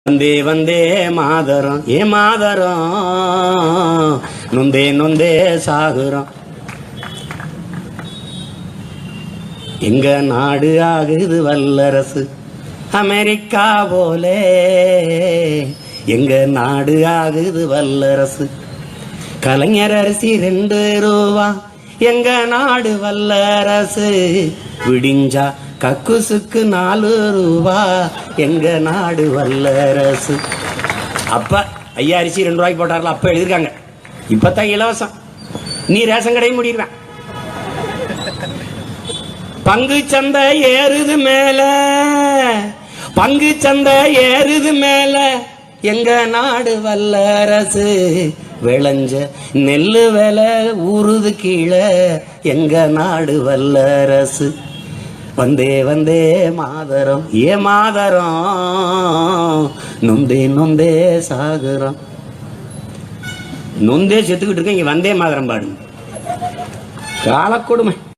வந்தே வந்தே மாதரம் மாதரம் நொந்தே நொந்தே சாகுறோம். எங்க நாடு ஆகுது வல்லரசு அமெரிக்கா போலே. எங்க நாடு ஆகுது வல்லரசு. கலைஞர் அரிசி 2 ரூபா எங்க நாடு வல்லரசு. விடிஞ்சா கக்குசுக்கு 4 ரூபா எங்க நாடு வல்லரசு. அப்ப ஐயா அரிசி 2 ரூபாய்க்கு போட்டார்ல, அப்ப எழுதிருக்காங்க. இப்பதான் இலவசம். நீ ரேஷன் கடையும் முடிடுவேன். பங்கு சந்தை ஏறுது மேல, பங்கு சந்தை ஏறுது மேல எங்க நாடு வல்லரசு. விளைஞ்ச நெல்லு விலை ஊறுது கீழே எங்க நாடு வல்லரசு. வந்தே வந்தே மாதரம் மாதரம் நொந்தே நொந்தே சாகுறோம். நொந்தே செத்துக்கிட்டு இருக்க இங்க வந்தே மாதரம் பாடு. காலக்கொடுமை.